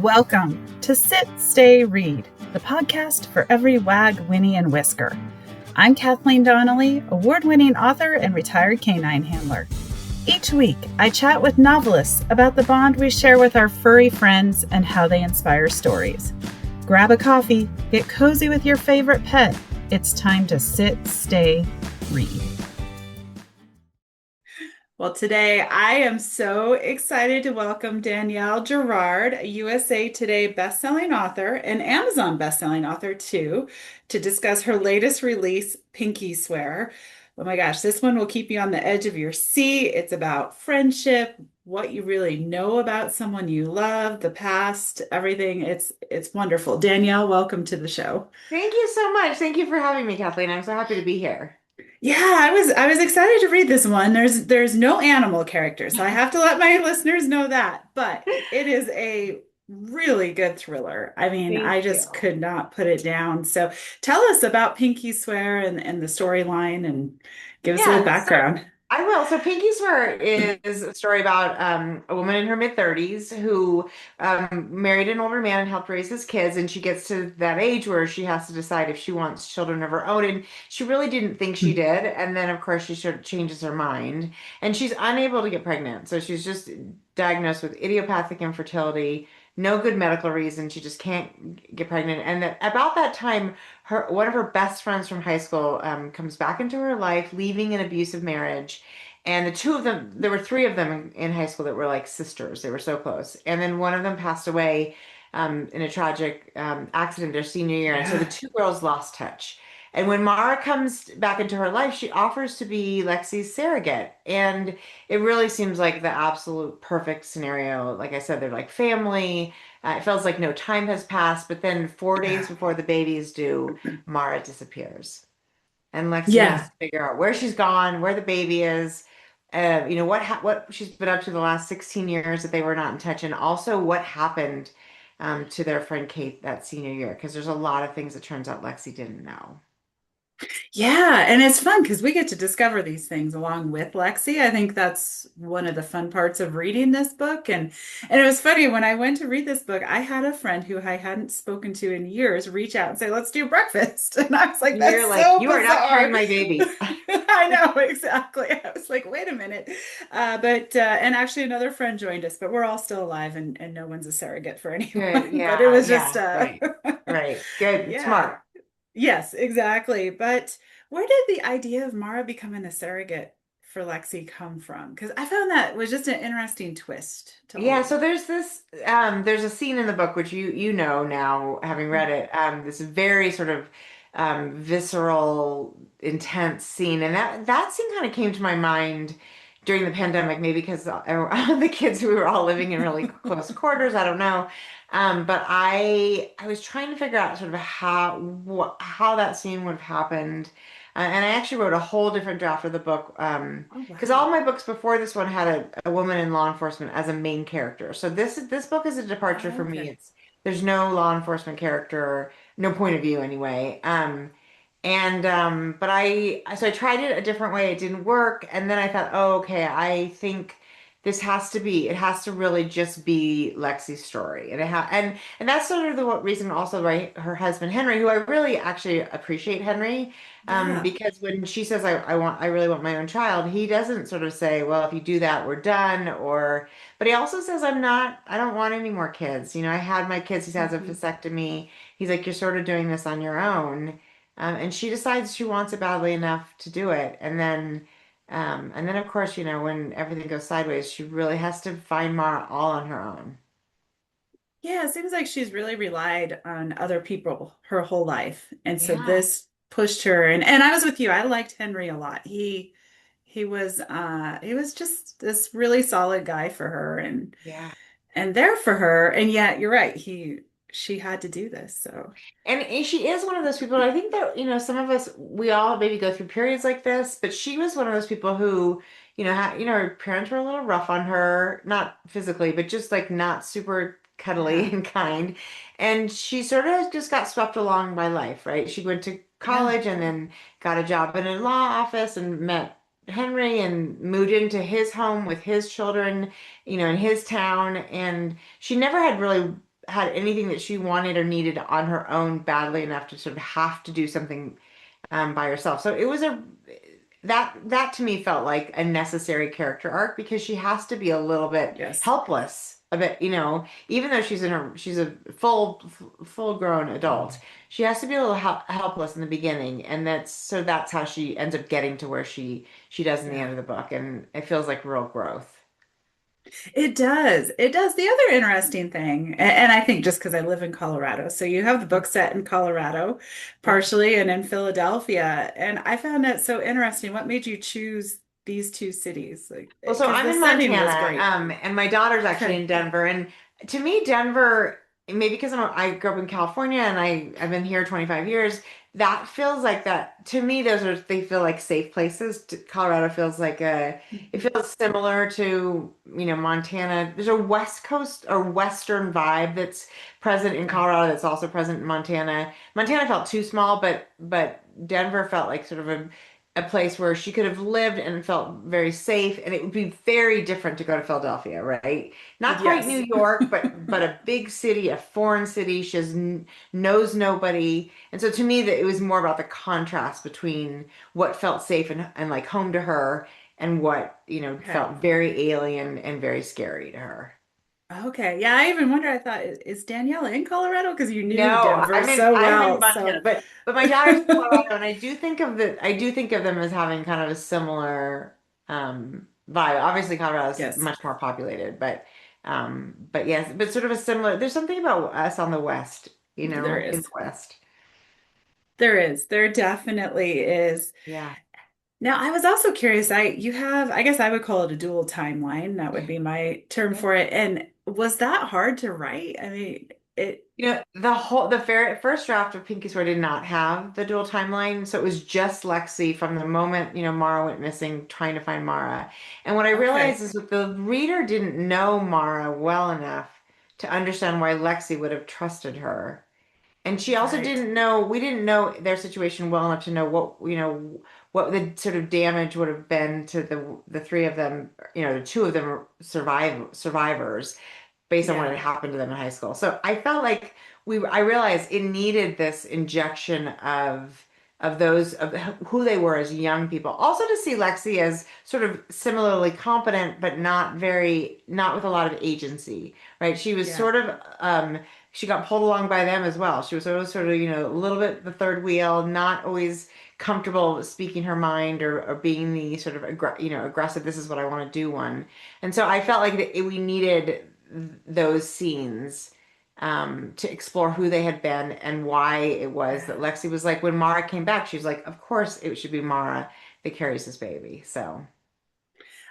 Welcome to Sit, Stay, Read, the podcast for every wag, whinny, and whisker. I'm Kathleen Donnelly, award-winning author and retired canine handler. Each week, I chat with novelists about the bond we share with our furry friends and how they inspire stories. Grab a coffee, get cozy with your favorite pet. It's time to sit, stay, read. Well, today I am so excited to welcome Danielle Girard, a USA Today bestselling author and Amazon bestselling author too, to discuss her latest release, Pinky Swear. Oh my gosh, this one will keep you on the edge of your seat. It's about friendship, what you really know about someone you love, the past, everything. It's wonderful. Danielle, welcome to the show. Thank you so much. Thank you for having me, Kathleen. I'm so happy to be here. Yeah, I was excited to read this one. There's no animal characters, so I have to let my listeners know that. But it is a really good thriller. I mean, I Thank just you. could not put it down. So tell us about Pinky Swear and the storyline and give us a little Yeah, so background. I will. So Pinky Swear is a story about a woman in her mid-30s who married an older man and helped raise his kids, and she gets to that age where she has to decide if she wants children of her own, and she really didn't think she did, and then of course she sort of changes her mind, and she's unable to get pregnant, so she's just diagnosed with idiopathic infertility. No good medical reason. She just can't get pregnant. And about that time, one of her best friends from high school comes back into her life, leaving an abusive marriage. And the two of them, there were three of them in high school that were like sisters. They were so close. And then one of them passed away in a tragic accident their senior year. And so the Yeah. two girls lost touch. And when Mara comes back into her life, she offers to be Lexi's surrogate. And it really seems like the absolute perfect scenario. Like I said, they're like family. It feels like no time has passed. But then 4 days Yeah. before the baby is due, Mara disappears. And Lexi has Yeah. to figure out where she's gone, where the baby is, what she's been up to the last 16 years that they were not in touch, and also what happened to their friend Kate that senior year, because there's a lot of things that turns out Lexi didn't know. Yeah, and it's fun because we get to discover these things along with Lexi. I think that's one of the fun parts of reading this book. And it was funny when I went to read this book, I had a friend who I hadn't spoken to in years reach out and say, "Let's do breakfast." And I was like, You're "That's like, so you are not carrying bizarre." my baby. I know, exactly. I was like, "Wait a minute." But and actually another friend joined us, but we're all still alive and no one's a surrogate for Good. anyone. But it Yeah. was just Yeah. Right. Right. Good. yeah. Smart. Yes, exactly. But where did the idea of Mara becoming a surrogate for Lexi come from? Because I found that was just an interesting twist to all Yeah, of so it. there's a scene in the book which you know now having read it, this very sort of visceral, intense scene, and that scene kind of came to my mind during the pandemic, maybe because the kids we were all living in really close quarters. I don't know, but I was trying to figure out sort of how that scene would have happened, and I actually wrote a whole different draft of the book. Oh, Because all wow. my books before this one had a woman in law enforcement as a main character. So this book is a departure Oh, for me. okay. There's no law enforcement character, no point of view anyway. But I tried it a different way. It didn't work, and then I thought, oh, okay, I think it has to really just be Lexi's story, and that's sort of the reason also why her husband Henry, who I really actually appreciate Henry. Yeah. Because when she says I really want my own child, he doesn't sort of say, well, if you do that, we're done, but he also says, I don't want any more kids. I had my kids, he has a Mhm. vasectomy. He's like, you're sort of doing this on your own. And she decides she wants it badly enough to do it. And then of course, when everything goes sideways, she really has to find Mara all on her own. Yeah, it seems like she's really relied on other people her whole life. And so Yeah. this pushed her and I was with you. I liked Henry a lot. He was just this really solid guy for her Yeah. and there for her. And yet you're right, she had to do this. So And she is one of those people. I think that, some of us, we all maybe go through periods like this, but she was one of those people who, her parents were a little rough on her, not physically, but just like not super cuddly yeah. and kind. And she sort of just got swept along by life, right? She went to Yeah. college and then got a job in a law office and met Henry and moved into his home with his children, in his town. And she never had really had anything that she wanted or needed on her own badly enough to sort of have to do something by herself. So it was a that to me felt like a necessary character arc because she has to be a little bit Yes. helpless, a bit, even though she's a full grown adult, she has to be a little helpless in the beginning, and that's how she ends up getting to where she does in the Yeah. end of the book, and it feels like real growth. It does. It does. The other interesting thing, and I think just because I live in Colorado, so you have the book set in Colorado, Yeah. partially, and in Philadelphia. And I found that so interesting. What made you choose these two cities? Like, Well, so because I'm the in setting was Montana, great. and my daughter's actually Okay. in Denver. And to me, Denver, maybe because I grew up in California and I've been here 25 years, that feels like that. To me, they feel like safe places. Colorado feels like it Mhm. feels similar to, Montana. There's a West Coast or Western vibe that's present in Yeah. Colorado that's also present in Montana. Montana felt too small, but Denver felt like sort of a place where she could have lived and felt very safe, and it would be very different to go to Philadelphia, right? Not quite New Yes. York, but a big city, a foreign city. Knows nobody, and so to me, that it was more about the contrast between what felt safe and like home to her, and what Okay. felt very alien and very scary to her. Okay. Yeah, I even wonder, I thought, is Danielle in Colorado? Because you knew No, Denver so I'm in well. Montana, So, but my daughter's in Colorado, and I do think of them as having kind of a similar vibe. Obviously, Colorado is yes, much more populated, but yes, but sort of a similar. There's something about us on the West, there in the is. West. There is. There definitely is. Yeah. Now, I was also curious. You have, I guess I would call it a dual timeline. That would be my term Yeah. for it. And was that hard to write? I mean, it, The first draft of Pinky Swear did not have the dual timeline, so it was just Lexi from the moment, Mara went missing, trying to find Mara. And what I realized okay, is that the reader didn't know Mara well enough to understand why Lexi would have trusted her. And she also right. we didn't know their situation well enough to know what the sort of damage would have been to the three of them, the two of them are survivors based on what Yeah, had happened to them in high school. So I felt like I realized it needed this injection of those of who they were as young people. Also to see Lexi as sort of similarly competent, but not with a lot of agency, right? She was yeah, sort of she got pulled along by them as well. She was sort of, a little bit the third wheel, not always comfortable speaking her mind or being the sort of aggressive, this is what I want to do one. And so I felt like we needed those scenes to explore who they had been and why it was yeah. that Lexi was like, when Mara came back, she was like, of course it should be Mara that carries this baby. So,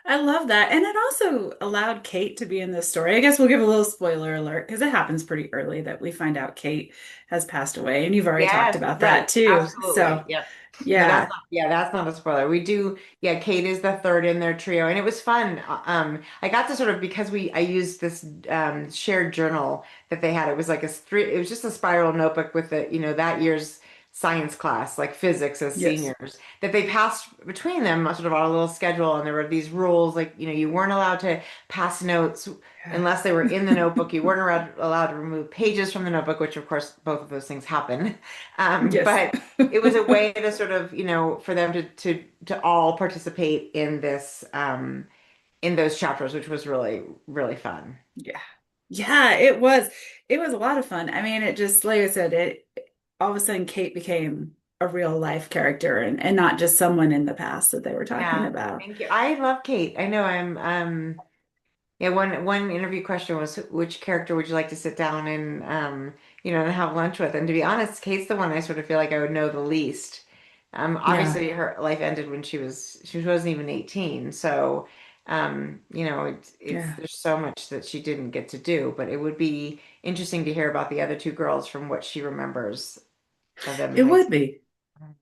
I love that. And it also allowed Kate to be in this story. I guess we'll give a little spoiler alert because it happens pretty early that we find out Kate has passed away. And you've already talked yes, about that right. too. Absolutely. So, Yep. No, yeah, that's not a spoiler. We do, yeah, Kate is the third in their trio, and it was fun. I got to sort of because I used this shared journal that they had. It was like it was just a spiral notebook with that year's science class, like physics as yes. seniors, that they passed between them sort of on a little schedule, and there were these rules, like, you weren't allowed to pass notes Yeah. unless they were in the notebook. You weren't allowed to remove pages from the notebook, which of course both of those things happen. Yes. But it was a way to sort of, for them to all participate in this in those chapters, which was really, really fun. Yeah. Yeah, it was. It was a lot of fun. I mean, it just, like I said, it all of a sudden Kate became a real life character and not just someone in the past that they were talking Yeah, about. thank you. I love Kate. I know I'm yeah, one interview question was which character would you like to sit down and and have lunch with? And to be honest, Kate's the one I sort of feel like I would know the least. Yeah, Obviously her life ended when she wasn't even 18. So it's yeah. there's so much that she didn't get to do, but it would be interesting to hear about the other two girls from what she remembers of them in It high would school. be.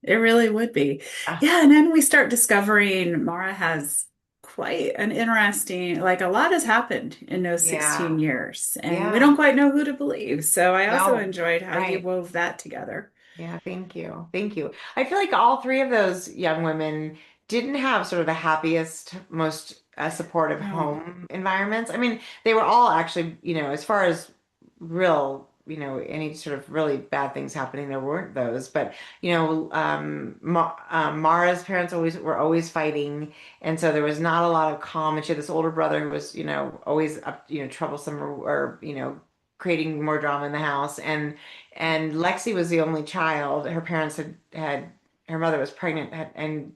It really would be. Ah, Yeah, and then we start discovering Mara has quite an interesting, like a lot has happened in those yeah, 16 years, and we yeah. don't quite know who to believe. So I also No, enjoyed how you right. wove that together. Yeah, thank you. Thank you. I feel like all three of those young women didn't have sort of the happiest, most supportive No. home environments. I mean, they were all actually, as far as real, any sort of really bad things happening. There weren't those, but Mara's parents always were always fighting, and so there was not a lot of calm. And she had this older brother who was, always up, troublesome or creating more drama in the house. And Lexi was the only child. Her parents had her mother was pregnant and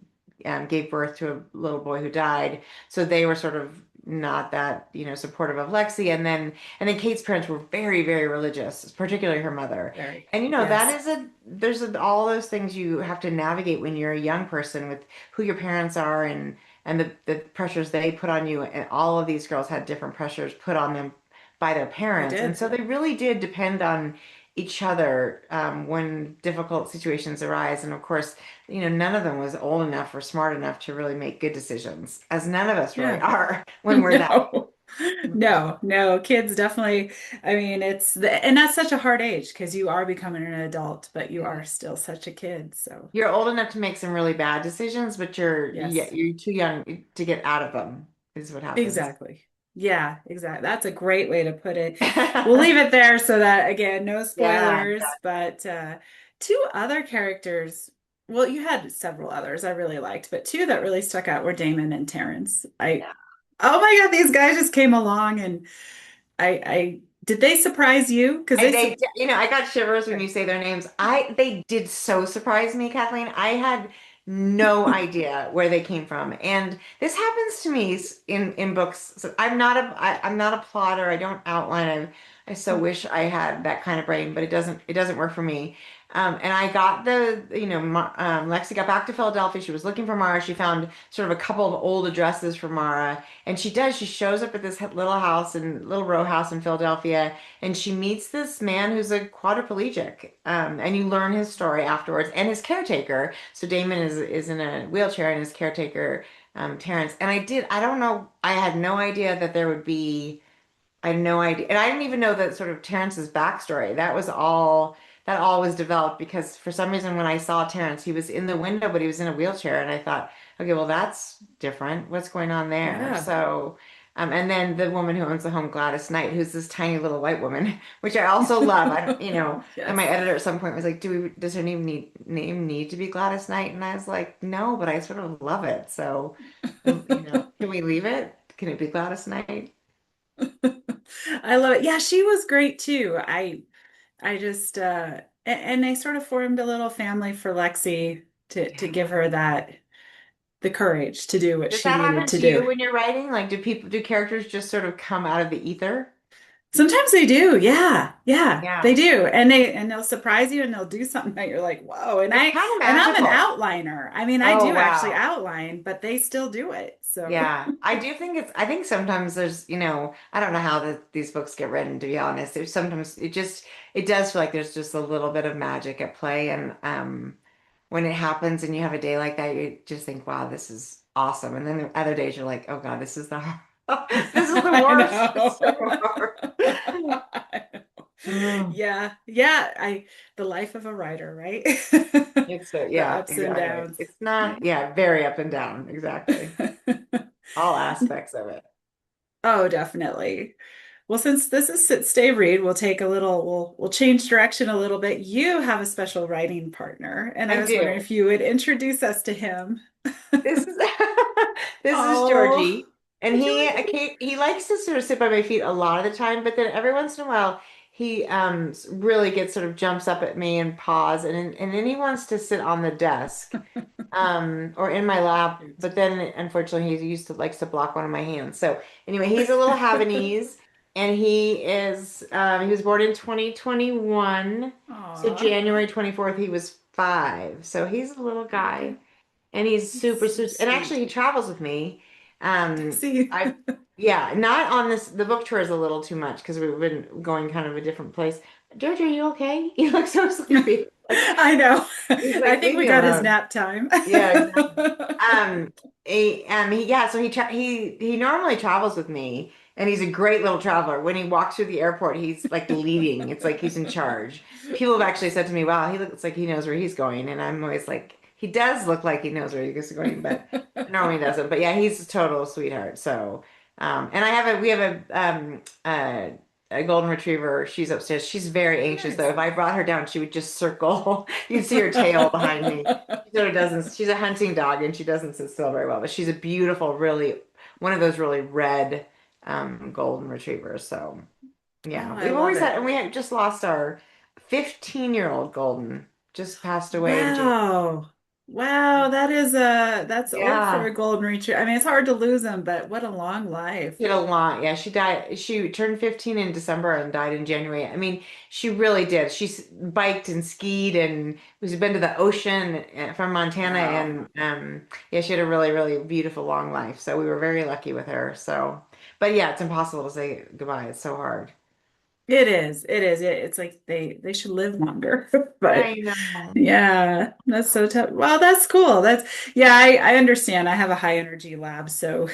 gave birth to a little boy who died. So they were sort of not that, supportive of Lexi. And then Kate's parents were very, very religious, particularly her mother. Very. And that Yes. is all those things you have to navigate when you're a young person with who your parents are and the pressures they put on you. And all of these girls had different pressures put on them by their They parents. And did. so they really did depend on each other when difficult situations arise. And of course, none of them was old enough or smart enough to really make good decisions, as none of us really Yeah. are when we're that. No. No, no, kids definitely. I mean, and that's such a hard age because you are becoming an adult, but you are still such a kid. So, You're old enough to make some really bad decisions, but yeah, yes, you're too young to get out of them, is what happens. exactly. Yeah, exactly. That's a great way to put it. We'll leave it there so that, again, no Yeah. spoilers, but two other characters. Well, you had several others I really liked, but two that really stuck out were Damon and Terrence. Yeah. Oh my God, these guys just came along and did they surprise you? Because I got shivers when you say their names. They did so surprise me, Kathleen. I had no idea where they came from, and this happens to me in books. So I'm not a plotter. I don't outline. I so wish I had that kind of brain, but it doesn't work for me. And I got Lexi got back to Philadelphia. She was looking for Mara. She found sort of a couple of old addresses for Mara, and she shows up at this little row house in Philadelphia, and she meets this man who's a quadriplegic. And you learn his story afterwards, and his caretaker. So Damon is in a wheelchair, and his caretaker, Terrence. And I don't know, I had no idea that there would be. I had no idea. And I didn't even know that sort of Terrence's backstory. That all was developed because for some reason when I saw Terrence, he was in the window, but he was in a wheelchair. And I thought, okay, well, that's different. What's going on there? yeah. So, and then the woman who owns the home, Gladys Knight, who's this tiny little white woman, which I also love. And my Yes. editor at some point was like, does her name need to be Gladys Knight? And I was like, no, but I sort of love it. So, can we leave it? Can it be Gladys Knight? I love it. Yeah, she was great too. I just and they sort of formed a little family for Lexi to give her the courage to do what Does she that needed happen to to do. you when you're writing? Like, do characters just sort of come out of the ether? Sometimes they do. Yeah. Yeah, Yeah. they do. And they'll surprise you and they'll do something that you're like, "Whoa." It's kind of And I'm an magical. outliner. I mean, I Oh, do actually wow. outline, but they still do it. So, Yeah. I think sometimes there's, I don't know how these books get written, to be honest. There's sometimes it does feel like there's just a little bit of magic at play. And when it happens and you have a day like that, you just think, wow, this is awesome. And then the other days you're like, oh God, this is this is the I worst. It's know. so hard. I know. Mm. Yeah, yeah. The life of a writer, right? The Yeah, ups and exactly. downs. It's not, yeah, very up and down. Exactly. All aspects of it. Oh, definitely. Well, since this is Sit Stay Read, we'll change direction a little bit. You have a special writing partner, and I I was wondering do. if you would introduce us to him. This is this is Oh, Georgie, and Georgie. he likes to sort of sit by my feet a lot of the time, but then every once in a while he really gets sort of jumps up at me and paws, and then he wants to sit on the desk or in my lap, Cute. but then unfortunately likes to block one of my hands. So anyway, he's a little Havanese, and he was born in 2021, so Aw, January 24th he was 5, so he's a little guy. oh, And he's he's super, so super, and actually sweet. he travels with me. Does Um, he? I, yeah, not on this, the book tour is a little too much because we've been going kind of a different place. George, are you okay? You look so sleepy. Like, I know. he's I like, think leave we me got his alone. nap time. Yeah, exactly. Yeah, so he normally travels with me, and he's a great little traveler. When he walks through the airport, he's like leading. It's like he's in charge. People have actually said to me, "Wow, he looks like he knows where he's going," and I'm always like, he does look like he knows where he's going, but normally he doesn't. But yeah, he's a total sweetheart. So, and we have a golden retriever. She's upstairs. She's very anxious though. Nice. If I brought her down, she would just circle. You'd see her tail behind me. She sort of doesn't, she's a hunting dog and she doesn't sit still very well, but she's a beautiful, really, one of those really red golden retrievers. So Oh, yeah, I we've love always had, it. and we had just lost our 15-year-old golden, just passed away in January. Wow. Wow, that's old for Yeah. a golden retriever. I mean, it's hard to lose them, but what a long life. Did a lot. Yeah, she died. She turned 15 in December and died in January. I mean, she really did. Biked and skied and was been to the ocean from Montana Wow. and yeah, she had a really, really beautiful long life. So we were very lucky with her. So, but yeah, it's impossible to say goodbye. It's so hard. It is. It is. It's like they should live longer. I But know. yeah, that's so tough. Well, that's cool. That's yeah, I understand. I have a high energy lab, so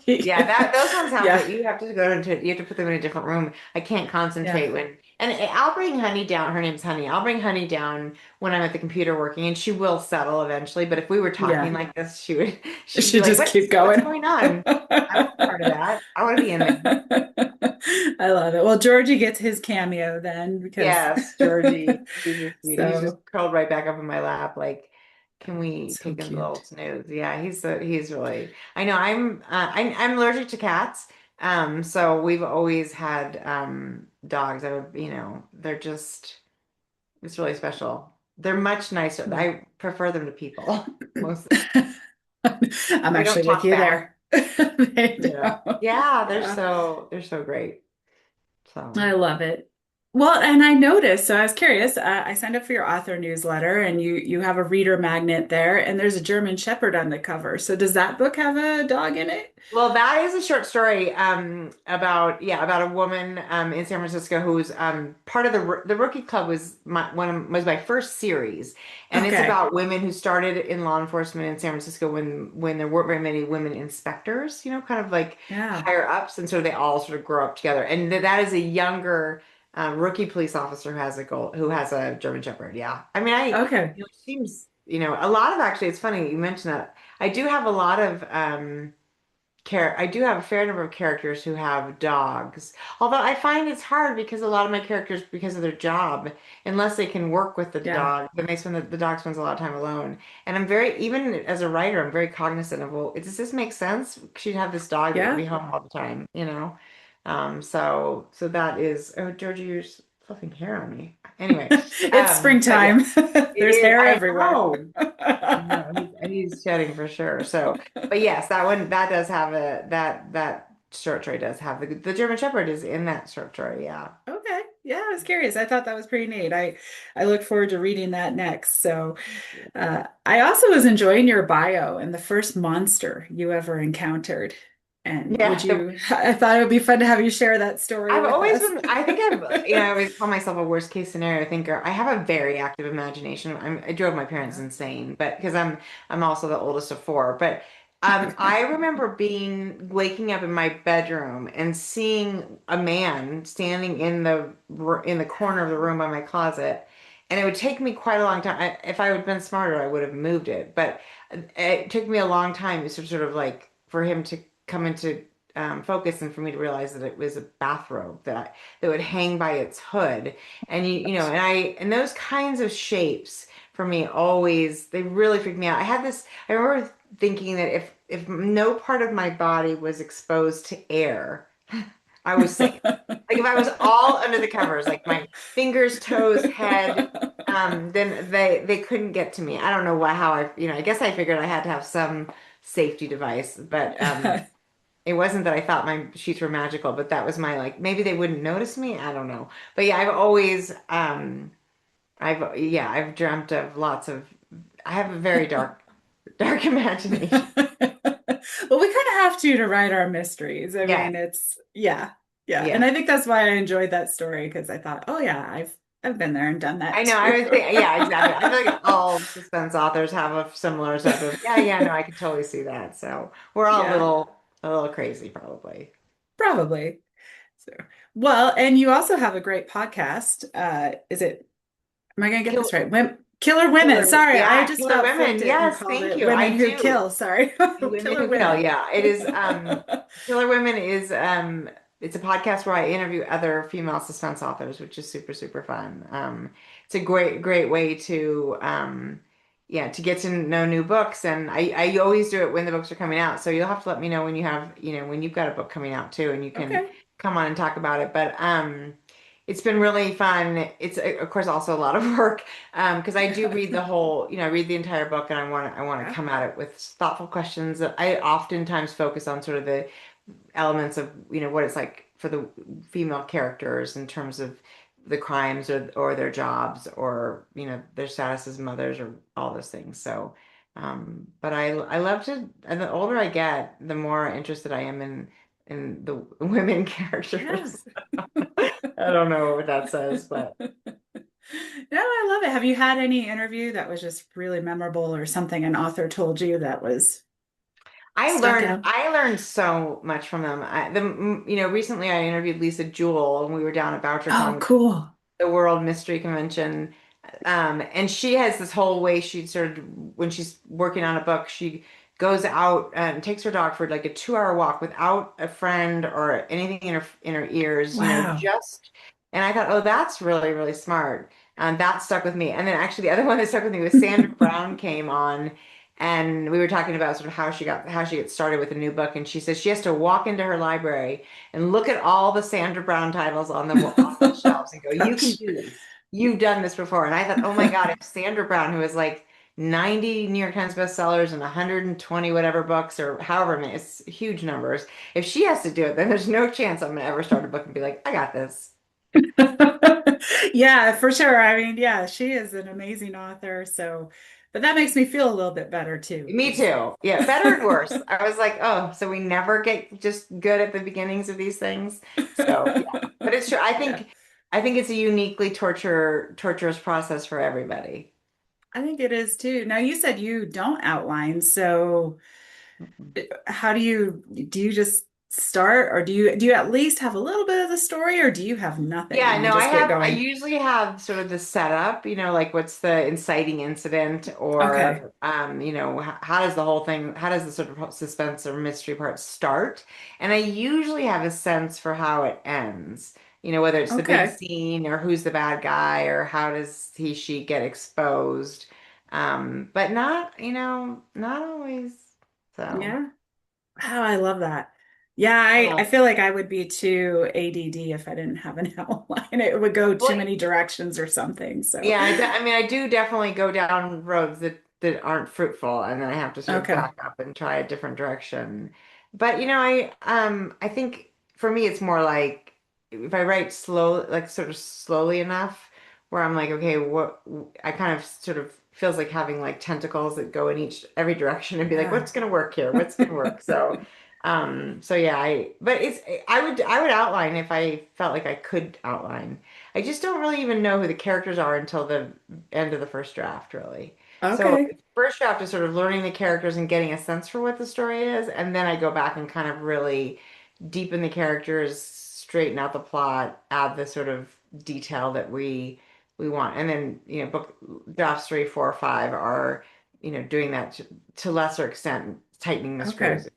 Yeah, that those ones have yeah. to you have to go into you have to put them in a different room. I can't Yeah. concentrate when and I'll bring Honey down. Her name's Honey. I'll bring Honey down when I'm at the computer working and she will settle eventually. But if we were talking Yeah. like this, she would It she'd be should like, just keep what's going. going on? I want to be part of that. I want to be in there. I love it. Well, Georgie gets his cameo then because Yes, Georgie. He's a sweet. He's just so curled right back up in my lap. Like, can we so take him a little cute. snooze? Yeah, he's really. I know. I'm allergic to cats. So we've always had dogs. They're just it's really special. They're much nicer. Yeah. I prefer them to people. Most I'm they don't actually with talk you back. there. They Yeah. don't. Yeah, Yeah. they're so great. So. I love it. Well, and I noticed, so I was curious. I signed up for your author newsletter, and you have a reader magnet there, and there's a German Shepherd on the cover. So does that book have a dog in it? Well, that is a short story about a woman in San Francisco who's part of the Rookie Club was my first series, and it's Okay. about women who started in law enforcement in San Francisco when there weren't very many women inspectors, kind of like Yeah. higher ups, and so they all sort of grow up together. And that is a younger rookie police officer who has a German Shepherd. Yeah, I mean, Okay. it seems a lot of actually. It's funny you mentioned that. I do have a lot of I do have a fair number of characters who have dogs. Although I find it's hard because a lot of my characters, because of their job, unless they can work with the Yeah. dog, then the dog spends a lot of time alone. And even as a writer, I'm very cognizant of, well, does this make sense? She'd have this dog that would be Yeah. home all the time. So that is, oh, Georgie, you're fluffing hair on me. Anyway, It's but yeah, springtime. it There's is, hair I everywhere. know. I know he's shedding for sure. So, but yes, that one that does have that short story does have the German Shepherd is in that short story. Yeah. Okay. Yeah, I was curious. I thought that was pretty neat. I look forward to reading that next. So, I also was enjoying your bio and the first monster you ever encountered. And Yeah. I thought it would be fun to have you share that story I've with always us. been, I think I always call myself a worst case scenario thinker. I have a very active imagination. I drove my parents Yeah. insane, but because I'm also the oldest of four. But I remember waking up in my bedroom and seeing a man standing in the corner of the room by my closet. And it would take me quite a long time. If I would have been smarter, I would have moved it. But it took me a long time to sort of like for him to come into focus and for me to realize that it was a bathrobe that would hang by its hood. And and those kinds of shapes for me always they really freak me out. I remember thinking that if no part of my body was exposed to air, I was safe. Like if I was all under the covers, like my fingers, toes, head, then they couldn't get to me. I don't know how I guess I figured I had to have some safety device, but it wasn't that I thought my sheets were magical, but that was my like maybe they wouldn't notice me. I don't know. But yeah, I've dreamt of lots of I have a very dark imagination. Well, we kind of have to write our mysteries. I Yeah. mean, yeah, yeah. And Yeah. I think that's why I enjoyed that story because I thought, oh yeah, I've been there and done I that know. I too. was thinking, yeah, exactly. I feel like all suspense authors have a similar type of, yeah, yeah, no, I could totally see that. So we're all Yeah, a little crazy probably. probably. So, well, and you also have a great podcast. Am I going to get Kill, this right? Killer Women. Sorry, I just Killer about flipped Women. it and Yes, called thank it you. Women I Who do. Kill. Sorry. Women Killer Who Kill. Women. Yeah, it is. Killer Women is. it's a podcast where I interview other female suspense authors, which is super, super fun. It's a great way to yeah, to get to know new books. And I always do it when the books are coming out. So you'll have to let me know when you have, when you've got a book coming out too, and you can Okay. come on and talk about it. But it's been really fun. It's of course also a lot of work because I do read the whole, I read the entire book, and I want to Yeah. come at it with thoughtful questions. I oftentimes focus on sort of the elements of, what it's like for the female characters in terms of the crimes or their jobs or, their status as mothers or all those things. So, but I love to, and the older I get, the more interested I am in the women Yeah. characters. I don't know what that says, but No, I love it. Have you had any interview that was just really memorable or something an author told you that was I stuck learned out? I learned so much from them. Recently I interviewed Lisa Jewell and we were down at Oh, BoucherCon, cool. the World Mystery Convention. And she has this whole way she sort of, when she's working on a book, she goes out and takes her dog for like a 2 hour walk without a friend or anything in her ears, Wow. just. And I thought, oh, that's really, really smart. And that stuck with me. And then actually the other one that stuck with me was Sandra Brown came on, and we were talking about sort of how she gets started with a new book. And she says she has to walk into her library and look at all the Sandra Brown titles on the shelves and go, you can Gosh. do this. You've done this before. And I thought, oh my God, if Sandra Brown, who has like 90 New York Times bestsellers and 120 whatever books or however many, it's huge numbers. If she has to do it, then there's no chance I'm gonna ever start a book and be like, I got this. Yeah, for sure. I mean, yeah, she is an amazing author. So, but that makes me feel a little bit better too, Me because too. Yeah, better and worse. I was like, oh, so we never get just good at the beginnings of these things. So yeah, but it's true. I yeah, think I think it's a uniquely torturous process for everybody. I think it is too. Now, you said you don't outline, so how do you just start, or do you at least have a little bit of the story, or do you have nothing Yeah, and you no, just get I going? usually have sort of the setup, like what's the inciting incident Okay. or how does the whole thing, how does the sort of suspense or mystery part start? And I usually have a sense for how it ends. Whether it's the big Okay. scene or who's the bad guy or how does she get exposed. But not always. So, Yeah. Oh, I love that. Yeah, I yeah. feel like I would be too ADD if I didn't have an outline. It would go too Well, many directions or something. So, yeah, I mean, I do definitely go down roads that aren't fruitful, and then I have to sort of okay. back up and try a different direction. But I think for me it's more like if I write slow, like sort of slowly enough, where I'm like, okay, what I kind of sort of feels like having like tentacles that go in every direction and be like, Yeah. what's gonna work here? What's gonna work? So yeah, but I would outline if I felt like I could outline. I just don't really even know who the characters are until the end of the first draft, really. So Okay. first draft is sort of learning the characters and getting a sense for what the story is, and then I go back and kind of really deepen the characters, straighten out the plot, add the sort of detail that we want, and then book drafts 3, 4, 5 are doing that to lesser extent, tightening the Okay. screws.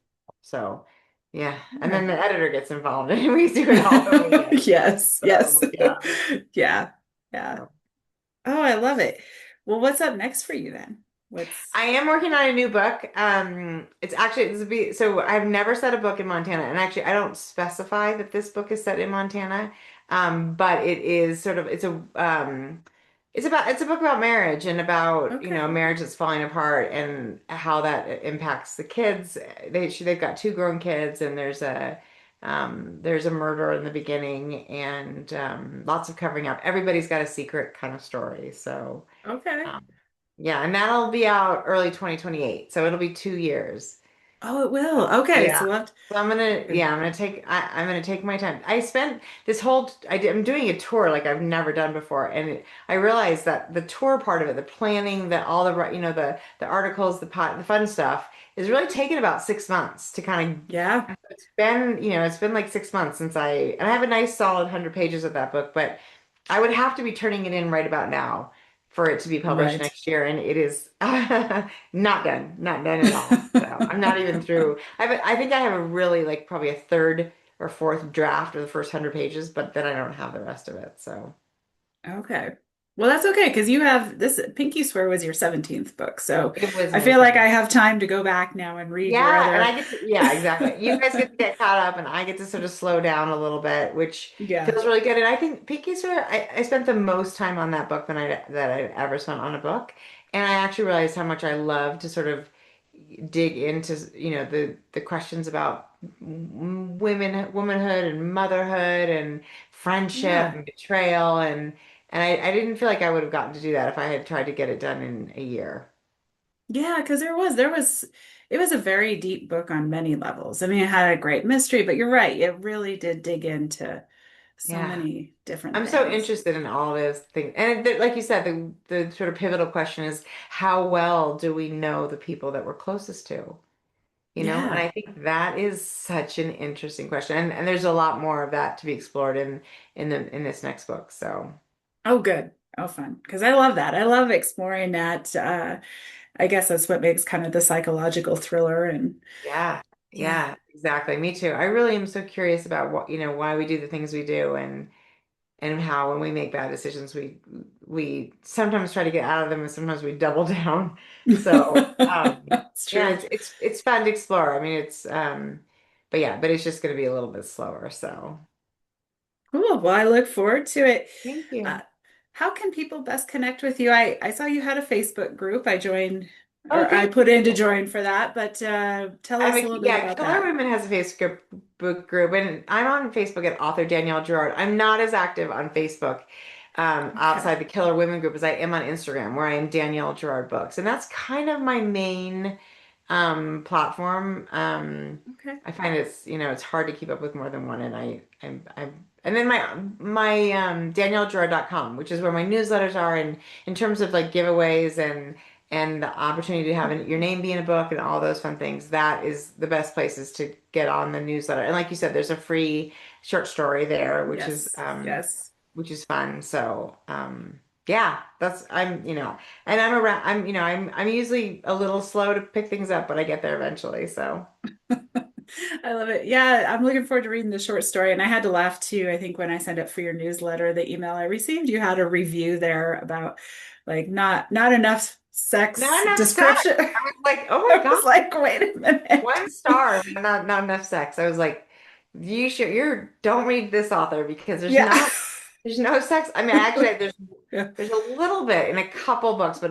So yeah, and then Yeah. the editor gets involved and we do it all over again. Yes. Yes. So yeah. Yeah. Yeah. So. Oh, I love it. Well, what's up next for you then? What's I am working on a new book. So I've never set a book in Montana, and actually I don't specify that this book is set in Montana. But it is sort of it's a book about marriage and about a okay. marriage that's falling apart and how that impacts the kids. They've got two grown kids, and there's a murder in the beginning, and lots of covering up. Everybody's got a secret kind of story. So. Okay. Um, yeah, and that'll be out early 2028. So it'll be 2 years. Oh, it will. Okay. Yeah. So we'll have to, So okay. I'm gonna take my time. I'm doing a tour like I've never done before. And I realized that the tour part of it, the planning, the articles, the fun stuff is really taken about 6 months to kind of, Yeah. it's been like 6 months and I have a nice solid 100 pages of that book, but I would have to be turning it in right about now for it to be published Right. next year, and it is not done at all. So I'm not even through. I think I have a really like probably a third or fourth draft of the first 100 pages, but then I don't have the rest of it. So Okay. Well, that's okay because you have this Pinky Swear was your 17th book. So it was I my feel like second. I have time to go back now and read your Yeah, and other. I get to, yeah, exactly. You guys get to get caught up, and I get to sort of slow down a little bit, which Yeah. feels really good. And I think Pinky Swear, I spent the most time on that book that I've ever spent on a book, and I actually realized how much I love to sort of dig into, the questions about womanhood and motherhood and friendship Yeah. and betrayal, and I didn't feel like I would have gotten to do that if I had tried to get it done in a year. Yeah, because it was a very deep book on many levels. I mean, it had a great mystery, but you're right. It really did dig into so Yeah. many different I'm so things. interested in all those things. And like you said, the sort of pivotal question is how well do we know the people that we're closest to? And Yeah. I think that is such an interesting question. And there's a lot more of that to be explored in this next book. So Oh, good. Oh, fun. Because I love that. I love exploring that. I guess that's what makes kind of the psychological thriller. And yeah, yeah. yeah, exactly. Me too. I really am so curious about why we do the things we do and how when we make bad decisions we sometimes try to get out of them and sometimes we double down. So That's yeah, true. it's fun to explore. I mean it's but it's just going to be a little bit slower. So Cool. Well, I look forward to it. thank Uh, you. how can people best connect with you? I saw you had a Facebook group. I joined Oh, or I thank put in to you. join for that, but tell us a little bit about Killer that. Women has a Facebook book group, and I'm on Facebook at author Danielle Girard. I'm not as active on Facebook Okay. outside the Killer Women group as I am on Instagram, where I am Danielle Girard Books, and that's kind of my main platform. Okay. I find it's hard to keep up with more than one, and and then my DanielleGirard.com, which is where my newsletters are, and in terms of like giveaways and the opportunity to have your name be in a book and all those fun things, that is the best places to get on the newsletter. And like you said, there's a free short story there, Yes. Yes. which is fun. So yeah, that's and I'm around. I'm usually a little slow to pick things up, but I get there eventually. So I love it. Yeah, I'm looking forward to reading the short story. And I had to laugh too. I think when I signed up for your newsletter, the email I received, you had a review there about like not enough not sex enough sex. description. I was like, oh my I God, was like, wait a minute. 1 star, not enough sex. I was like, don't read this author because Yeah. there's no sex. I mean, actually, there's a little bit in a couple books, but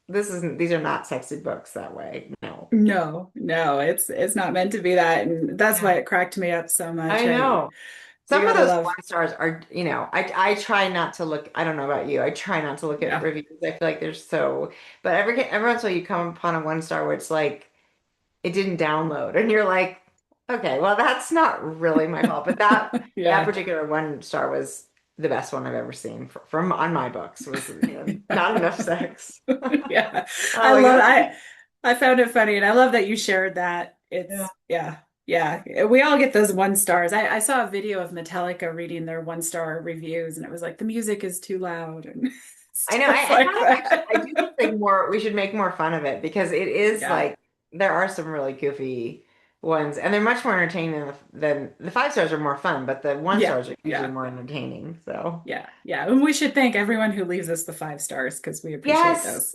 these are not sexy books that way. No. No, no, it's not meant to be that. And that's why Yeah, it cracked me up so much. I know. You Some of gotta those love, 1 stars are, I try not to look, I don't know about you. I try not to look at yeah. reviews. I feel like they're so, but every once in a while you come upon a 1 star where it's like it didn't download and you're like, okay, well that's not really my fault. But that Yeah. particular 1 star was the best one I've ever seen from on my books was, not enough sex. Yeah. I'm I like, love okay. I found it funny and I love that you shared that. Yeah. It's yeah. Yeah. We all get those 1 stars. I saw a video of Metallica reading their 1 star reviews and it was like the music is too loud and I know. stuff I like kind of actually, I that. do think we should make more fun of it because it is Yeah. like there are some really goofy ones, and they're much more entertaining than the 5 stars are more fun, but the one Yeah. stars are usually Yeah. more entertaining. So Yeah. Yeah. And we should thank everyone who leaves us the 5 stars because we appreciate yes, those.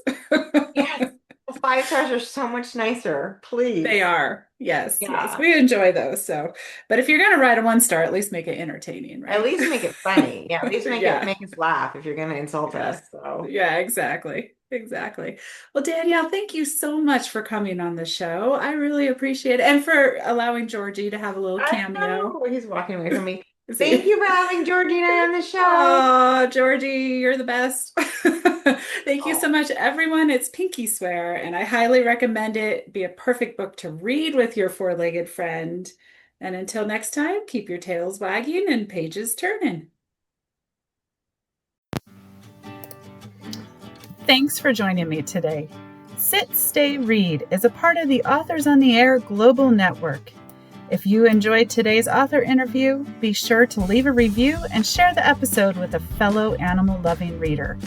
yes, the 5 stars are so much nicer. They Please, are. Yes, yes. yeah. We enjoy those. So, but if you're gonna write a 1 star, at least make it entertaining, At right? least make it funny. Yeah, at least Yeah. make us laugh if you're gonna insult Yeah. us. So Yeah, exactly. Exactly. Well, Danielle, thank you so much for coming on the show. I really appreciate it. And for allowing Georgie to have a little I cameo. know he's walking away from me. Thank See? you for having Georgie and I on the show. Oh, Georgie, you're the best. Thank you so Oh. much, everyone. It's Pinky Swear, and I highly recommend it. Be a perfect book to read with your four-legged friend. And until next time, keep your tails wagging and pages turning. Thanks for joining me today. Sit, Stay, Read is a part of the Authors on the Air Global Network. If you enjoyed today's author interview, be sure to leave a review and share the episode with a fellow animal-loving reader.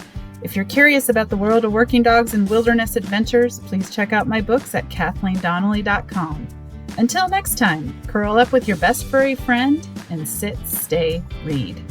If you're curious about the world of working dogs and wilderness adventures, please check out my books at KathleenDonnelly.com. Until next time, curl up with your best furry friend and sit, stay, read.